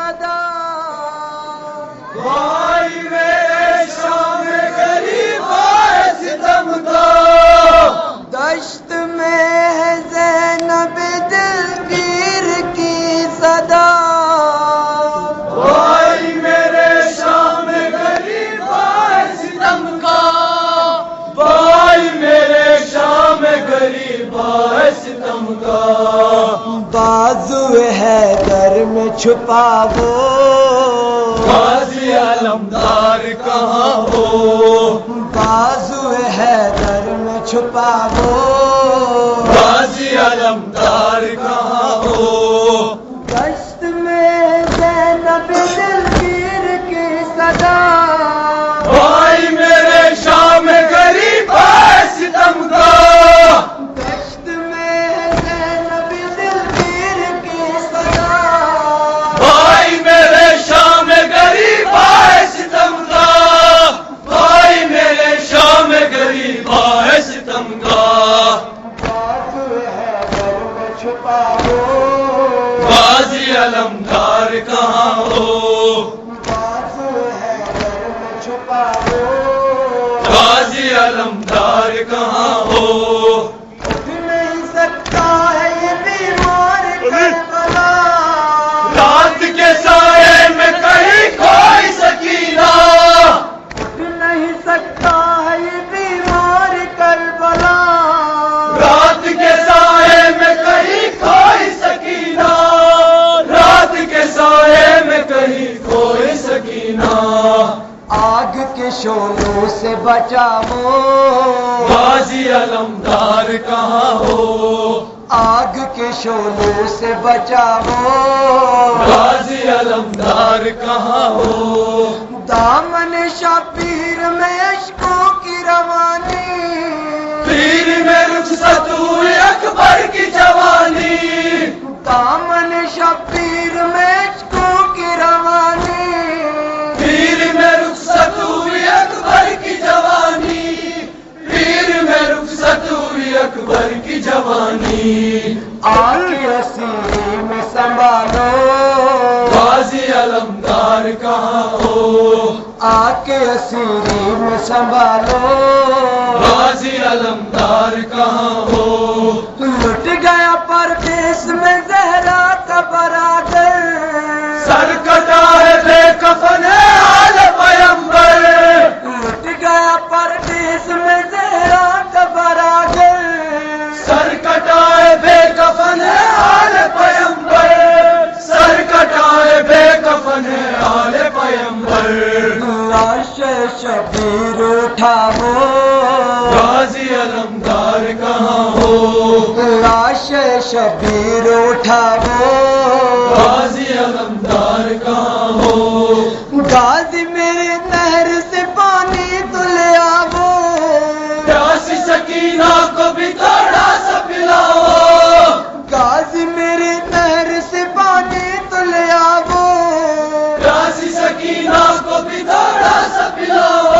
صدا بھائی میرے شام غریب ستم کا دشت میں ہے زینب دلگیر کی صدا بھائی میرے شام غریب ستم کا بھائی میرے شام غریب ستم کا بازو حیدر میں چھپا وہ غازی علمدار کہاں ہو بازو حیدر میں چھپا وہ غازی علمدار کہاں ہو دشت میں زینب دلگیر کی صدا بھائی میرے شام غریب ستم کا دشت میں زینب دلگیر کی صدا بھائی میرے شام غریب ستم کا بھائی میرے شام غریب ستم کا بازو حیدر میں چھپا وہ غازی علمدار کہاں ہو بازو حیدر میں چھپا وہ غازی علمدار کہاں ہو اٹھ نہیں سکتا ہے یہ بیمار کربلا رات کے سائے میں کہیں کوئی سکینہ اٹھ نہیں سکتا ہے یہ بیمار کربلا رات کے سائے میں کہیں کوئی سکینہ رات کے سائے میں کہیں کوئی سکینہ آگ کے شعلوں سے بچاؤ غازی علمدار کہاں ہو آگ کے شعلوں سے بچاؤ غازی علمدار کہاں ہو دامن شبیر میں اشکوں کی روانی پیر میں رخصت ہوئی اکبر کی جوانی دامن شبیر میں اشکوں کی روانی پیر میں رخصت ہوئی اکبر کی جوانی پیر میں رخصت ہوئی اکبر کی جوانی آگ اسیری میں سنبھالو غازی علمدار کہاں ہو آگ کے اسیری میں سنبھالو غازی علمدار کہاں ہو لٹ گیا پردیس میں زہرا کا برادر سر کٹا ہے بے کفن ہے آل پیمبر لٹ گیا پردیس میں زہرا کا برادر سر کٹا ہے بے کفن ہے آل پیمبر سر کٹا ہے بے کفن ہے آل پیمبر لاش شبیر اٹھاؤ غازی علمدار کہاں ہو لاش شبیر اٹھاؤ غازی علمدار کہاں ہو غازی میرے نہر سے پانی تو لے آو پیاسی سکینہ کو بھی تھوڑا سا پلاؤ غازی میرے نہر سے پانی تو لے آو پیاسی سکینہ کو بھی تھوڑا سا پلاؤ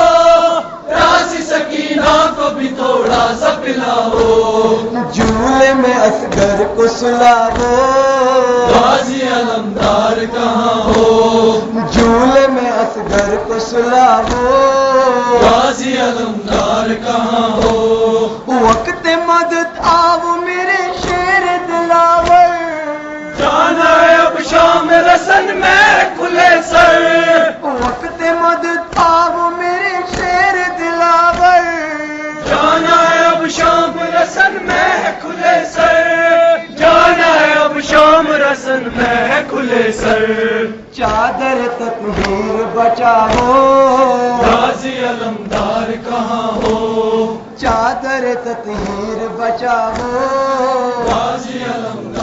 پیاسی سکینہ کو بھی تھوڑا سا پلاؤ جھولے میں اصغر کو سلاو غازی علمدار کہاں ہو جھولے میں اصغر کو سلاو غازی علمدار کہاں ہو وقت مدد آو میرے شیر دلاور جانا ہے اب شام رسن میں کھلے سر وقت مدد آو میرے شیر دلاور جانا ہے اب شام رسن میں کھلے سر جانا ہے اب شام رسن میں کھلے سر چادر تطہیر بچاؤ غازی علمدار کہاں ہو چادر تطہیر بچاؤ غازی علمدار